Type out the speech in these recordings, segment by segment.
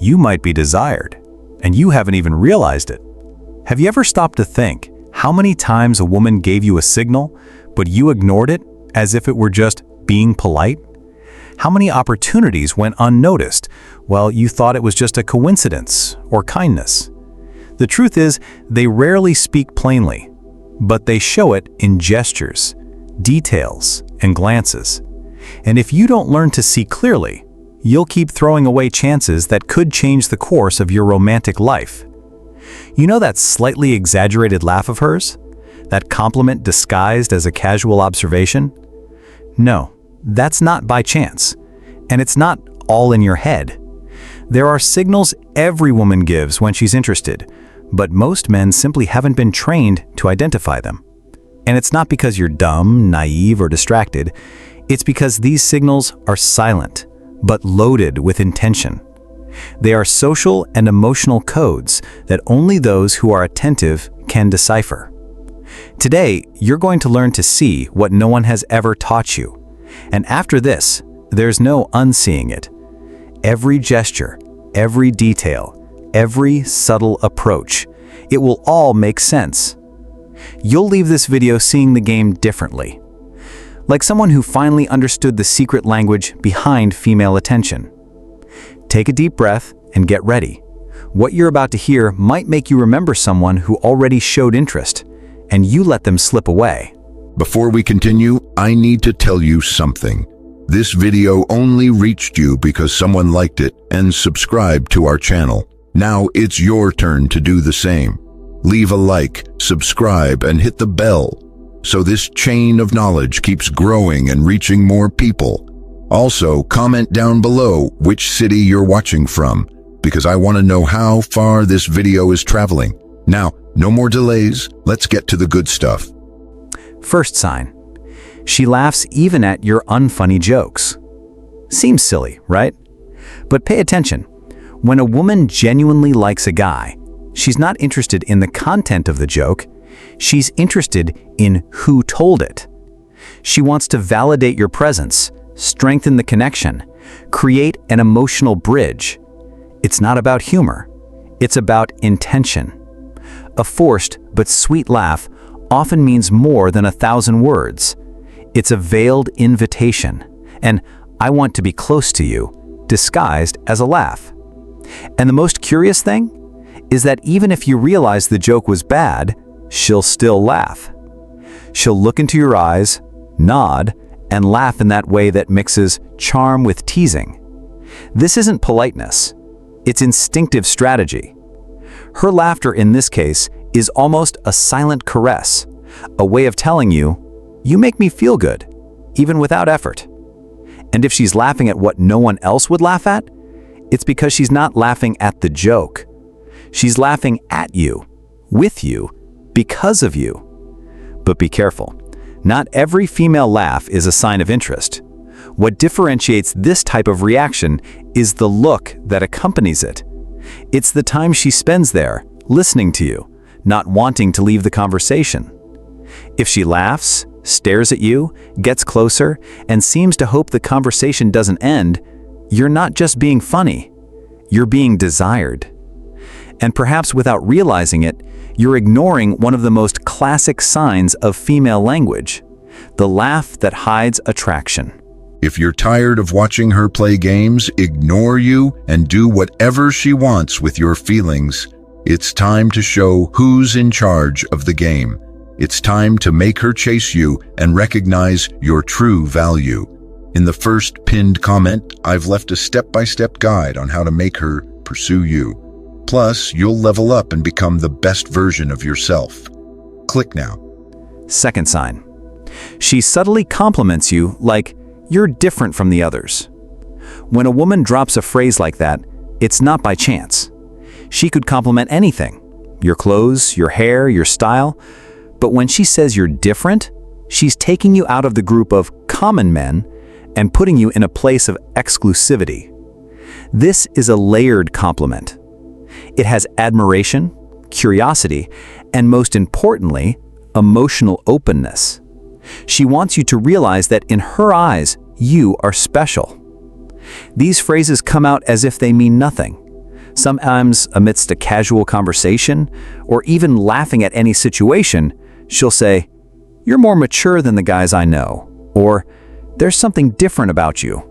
you might be desired, and you haven't even realized it. Have you ever stopped to think how many times a woman gave you a signal, but you ignored it as if it were just being polite? How many opportunities went unnoticed while you thought it was just a coincidence or kindness? The truth is, they rarely speak plainly, but they show it in gestures, details, and glances. And if you don't learn to see clearly, you'll keep throwing away chances that could change the course of your romantic life. You know that slightly exaggerated laugh of hers? That compliment disguised as a casual observation? No, that's not by chance. And it's not all in your head. There are signals every woman gives when she's interested, but most men simply haven't been trained to identify them. And it's not because you're dumb, naive, or distracted. It's because these signals are silent, but loaded with intention. They are social and emotional codes that only those who are attentive can decipher. Today, you're going to learn to see what no one has ever taught you. And after this, there's no unseeing it. Every gesture, every detail, every subtle approach, it will all make sense. You'll leave this video seeing the game differently. Like someone who finally understood the secret language behind female attention. Take a deep breath and get ready. What you're about to hear might make you remember someone who already showed interest, and you let them slip away. Before we continue, I need to tell you something. This video only reached you because someone liked it and subscribed to our channel. Now it's your turn to do the same. Leave a like, subscribe, and hit the bell, so this chain of knowledge keeps growing and reaching more people. Also, comment down below which city you're watching from, because I want to know how far this video is traveling. Now, no more delays, let's get to the good stuff. First sign. She laughs even at your unfunny jokes. Seems silly, right? But pay attention. When a woman genuinely likes a guy, she's not interested in the content of the joke, she's interested in who told it. She wants to validate your presence, strengthen the connection, create an emotional bridge. It's not about humor, it's about intention. A forced but sweet laugh often means more than 1,000 words. It's a veiled invitation, and I want to be close to you, disguised as a laugh. And the most curious thing is that even if you realize the joke was bad, she'll still laugh. She'll look into your eyes, nod, and laugh in that way that mixes charm with teasing. This isn't politeness. It's instinctive strategy. Her laughter in this case is almost a silent caress, a way of telling you, you make me feel good, even without effort. And if she's laughing at what no one else would laugh at, it's because she's not laughing at the joke. She's laughing at you, with you, because of you. But be careful. Not every female laugh is a sign of interest. What differentiates this type of reaction is the look that accompanies it. It's the time she spends there, listening to you, not wanting to leave the conversation. If she laughs, stares at you, gets closer, and seems to hope the conversation doesn't end, you're not just being funny, you're being desired. And perhaps without realizing it, you're ignoring one of the most classic signs of female language, the laugh that hides attraction. If you're tired of watching her play games, ignore you, and do whatever she wants with your feelings, it's time to show who's in charge of the game. It's time to make her chase you and recognize your true value. In the first pinned comment, I've left a step-by-step guide on how to make her pursue you. Plus, you'll level up and become the best version of yourself. Click now. Second sign. She subtly compliments you like you're different from the others. When a woman drops a phrase like that, it's not by chance. She could compliment anything, your clothes, your hair, your style, but when she says you're different, she's taking you out of the group of common men and putting you in a place of exclusivity. This is a layered compliment. It has admiration, curiosity, and most importantly, emotional openness. She wants you to realize that in her eyes, you are special. These phrases come out as if they mean nothing, Sometimes, amidst a casual conversation, or even laughing at any situation, she'll say, "You're more mature than the guys I know," or "There's something different about you."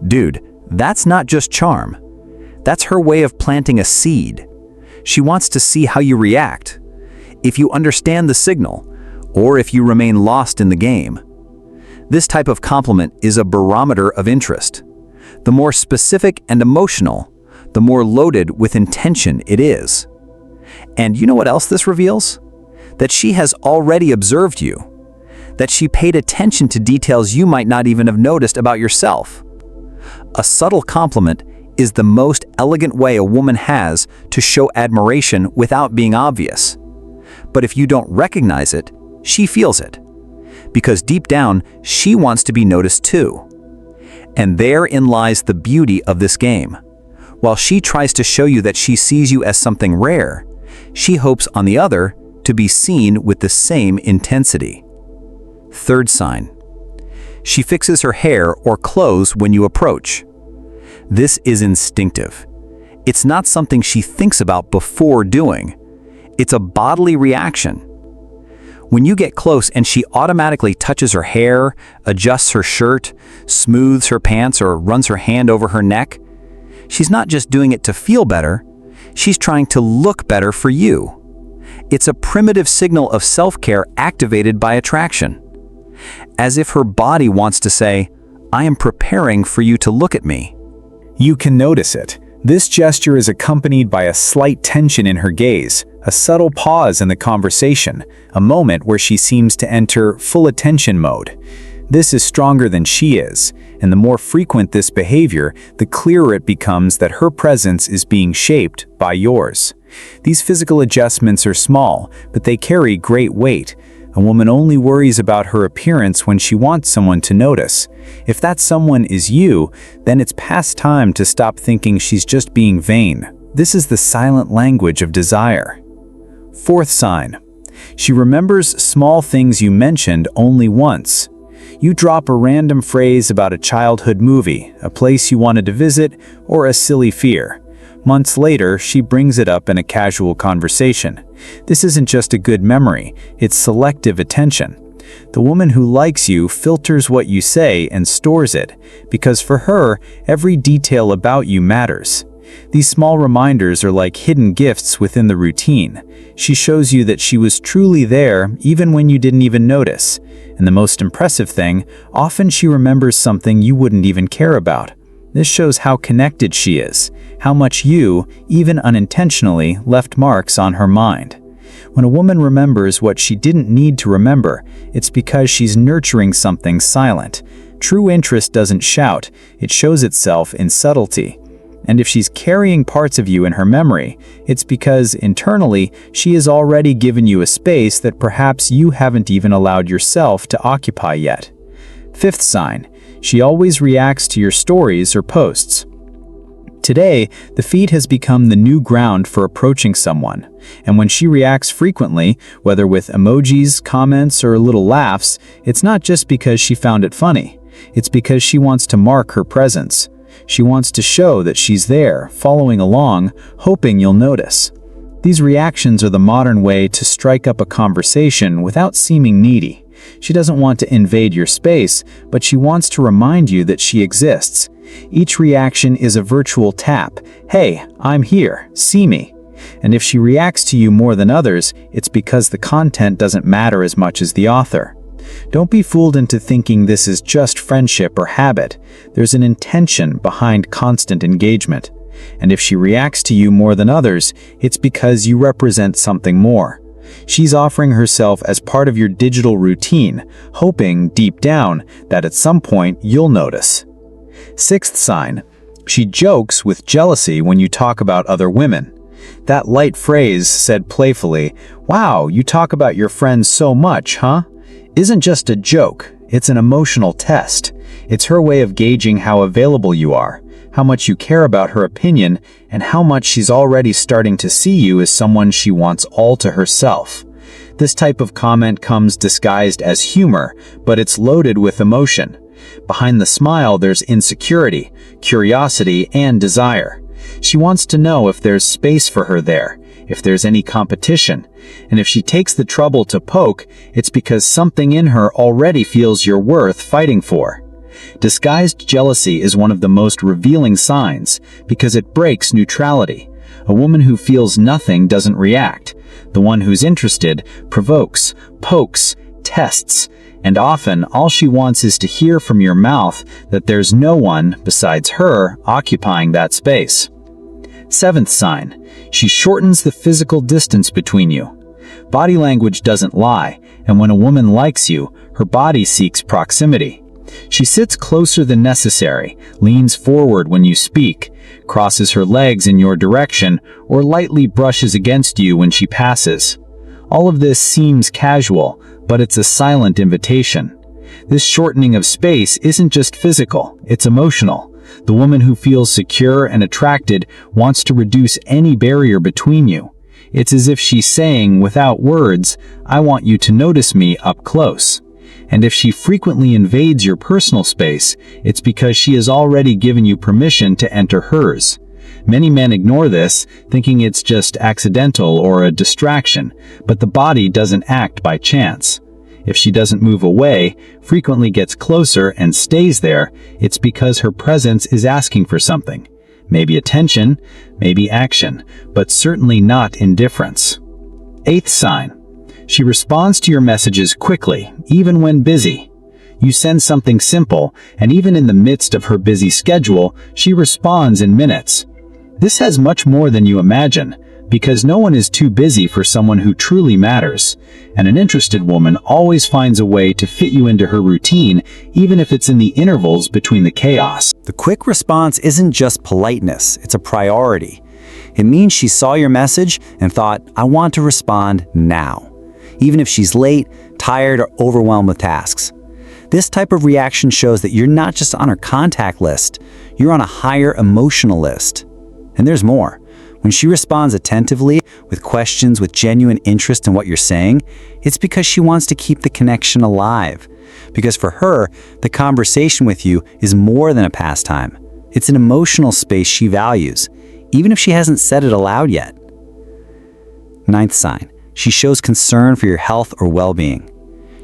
Dude, that's not just charm. That's her way of planting a seed. She wants to see how you react, if you understand the signal, or if you remain lost in the game. This type of compliment is a barometer of interest. The more specific and emotional, the more loaded with intention it is. And you know what else this reveals? That she has already observed you. That she paid attention to details you might not even have noticed about yourself. A subtle compliment is the most elegant way a woman has to show admiration without being obvious. But if you don't recognize it, she feels it. Because deep down, she wants to be noticed too. And therein lies the beauty of this game. While she tries to show you that she sees you as something rare, she hopes, on the other, to be seen with the same intensity. Third sign. She fixes her hair or clothes when you approach. This is instinctive. It's not something she thinks about before doing. It's a bodily reaction. When you get close and she automatically touches her hair, adjusts her shirt, smooths her pants, or runs her hand over her neck, she's not just doing it to feel better, she's trying to look better for you. It's a primitive signal of self-care activated by attraction. As if her body wants to say, "I am preparing for you to look at me." You can notice it. This gesture is accompanied by a slight tension in her gaze, a subtle pause in the conversation, a moment where she seems to enter full attention mode. This is stronger than she is, and the more frequent this behavior, the clearer it becomes that her presence is being shaped by yours. These physical adjustments are small, but they carry great weight. A woman only worries about her appearance when she wants someone to notice. If that someone is you, then it's past time to stop thinking she's just being vain. This is the silent language of desire. Fourth sign. She remembers small things you mentioned only once. You drop a random phrase about a childhood movie, a place you wanted to visit, or a silly fear. Months later, she brings it up in a casual conversation. This isn't just a good memory, it's selective attention. The woman who likes you filters what you say and stores it, because for her, every detail about you matters. These small reminders are like hidden gifts within the routine. She shows you that she was truly there even when you didn't even notice. And the most impressive thing, often she remembers something you wouldn't even care about. This shows how connected she is, how much you, even unintentionally, left marks on her mind. When a woman remembers what she didn't need to remember, it's because she's nurturing something silent. True interest doesn't shout, it shows itself in subtlety. And if she's carrying parts of you in her memory, it's because, internally, she has already given you a space that perhaps you haven't even allowed yourself to occupy yet. Fifth sign. She always reacts to your stories or posts. Today, the feed has become the new ground for approaching someone, and when she reacts frequently, whether with emojis, comments, or little laughs, it's not just because she found it funny. It's because she wants to mark her presence. She wants to show that she's there, following along, hoping you'll notice. These reactions are the modern way to strike up a conversation without seeming needy. She doesn't want to invade your space, but she wants to remind you that she exists. Each reaction is a virtual tap. Hey, I'm here, see me. And if she reacts to you more than others, it's because the content doesn't matter as much as the author. Don't be fooled into thinking this is just friendship or habit. There's an intention behind constant engagement. And if she reacts to you more than others, it's because you represent something more. She's offering herself as part of your digital routine, hoping, deep down, that at some point you'll notice. Sixth sign. She jokes with jealousy when you talk about other women. That light phrase said playfully, "Wow, you talk about your friends so much, huh?" isn't just a joke, it's an emotional test. It's her way of gauging how available you are, how much you care about her opinion, and how much she's already starting to see you as someone she wants all to herself. This type of comment comes disguised as humor, but it's loaded with emotion. Behind the smile, there's insecurity, curiosity, and desire. She wants to know if there's space for her there, if there's any competition, and if she takes the trouble to poke, it's because something in her already feels you're worth fighting for. Disguised jealousy is one of the most revealing signs because it breaks neutrality. A woman who feels nothing doesn't react. The one who's interested provokes, pokes, tests, and often all she wants is to hear from your mouth that there's no one besides her occupying that space. Seventh sign, she shortens the physical distance between you. Body language doesn't lie, and when a woman likes you, her body seeks proximity. She sits closer than necessary, leans forward when you speak, crosses her legs in your direction, or lightly brushes against you when she passes. All of this seems casual, but it's a silent invitation. This shortening of space isn't just physical, it's emotional. The woman who feels secure and attracted wants to reduce any barrier between you. It's as if she's saying, without words, I want you to notice me up close. And if she frequently invades your personal space, it's because she has already given you permission to enter hers. Many men ignore this, thinking it's just accidental or a distraction, but the body doesn't act by chance. If she doesn't move away, frequently gets closer and stays there, it's because her presence is asking for something. Maybe attention, maybe action, but certainly not indifference. Eighth sign. She responds to your messages quickly, even when busy. You send something simple, and even in the midst of her busy schedule, she responds in minutes. This has much more than you imagine, because no one is too busy for someone who truly matters, and an interested woman always finds a way to fit you into her routine, even if it's in the intervals between the chaos. The quick response isn't just politeness, it's a priority. It means she saw your message and thought, I want to respond now, even if she's late, tired, or overwhelmed with tasks. This type of reaction shows that you're not just on her contact list, you're on a higher emotional list. And there's more. When she responds attentively, with questions, with genuine interest in what you're saying, it's because she wants to keep the connection alive. Because for her, the conversation with you is more than a pastime. It's an emotional space she values, even if she hasn't said it aloud yet. Ninth sign. She shows concern for your health or well-being.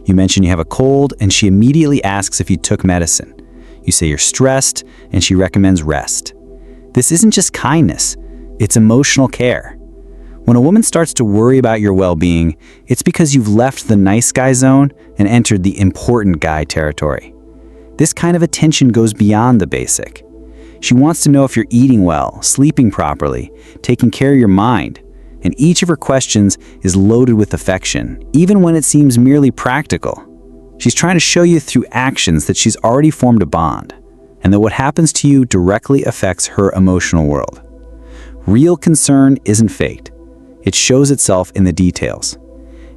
You mention you have a cold, and she immediately asks if you took medicine. You say you're stressed, and she recommends rest. This isn't just kindness, it's emotional care. When a woman starts to worry about your well-being, it's because you've left the nice guy zone and entered the important guy territory. This kind of attention goes beyond the basic. She wants to know if you're eating well, sleeping properly, taking care of your mind, and each of her questions is loaded with affection, even when it seems merely practical. She's trying to show you through actions that she's already formed a bond, and that what happens to you directly affects her emotional world. Real concern isn't faked. It shows itself in the details.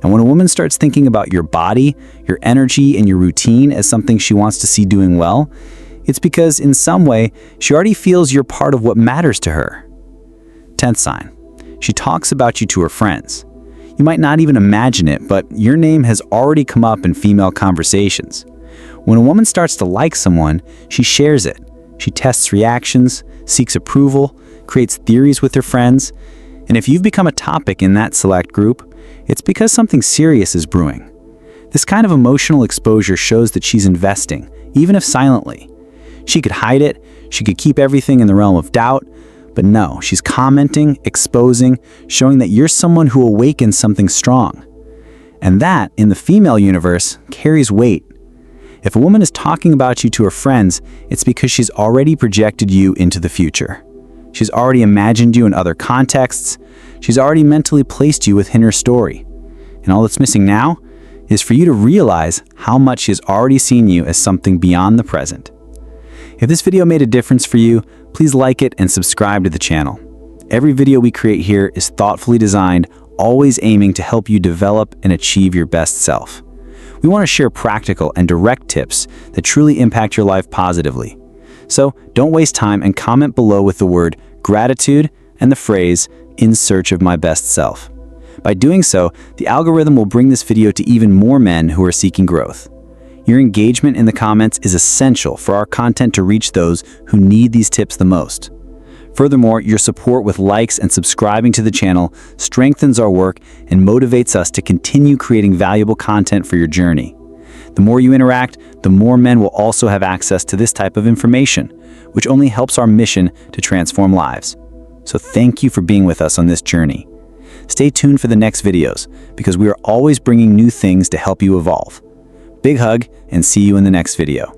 And when a woman starts thinking about your body, your energy, and your routine as something she wants to see doing well, it's because in some way, she already feels you're part of what matters to her. 10th sign. She talks about you to her friends. You might not even imagine it, but your name has already come up in female conversations. When a woman starts to like someone, she shares it. She tests reactions, seeks approval, creates theories with her friends. And if you've become a topic in that select group, it's because something serious is brewing. This kind of emotional exposure shows that she's investing, even if silently. She could hide it, she could keep everything in the realm of doubt, but no, she's commenting, exposing, showing that you're someone who awakens something strong. And that, in the female universe, carries weight. If a woman is talking about you to her friends, it's because she's already projected you into the future. She's already imagined you in other contexts. She's already mentally placed you within her story. And all that's missing now is for you to realize how much she has already seen you as something beyond the present. If this video made a difference for you, please like it and subscribe to the channel. Every video we create here is thoughtfully designed, always aiming to help you develop and achieve your best self. We want to share practical and direct tips that truly impact your life positively. So don't waste time and comment below with the word gratitude and the phrase in search of my best self. By doing so, the algorithm will bring this video to even more men who are seeking growth. Your engagement in the comments is essential for our content to reach those who need these tips the most. Furthermore, your support with likes and subscribing to the channel strengthens our work and motivates us to continue creating valuable content for your journey. The more you interact, the more men will also have access to this type of information, which only helps our mission to transform lives. So thank you for being with us on this journey. Stay tuned for the next videos, because we are always bringing new things to help you evolve. Big hug, and see you in the next video.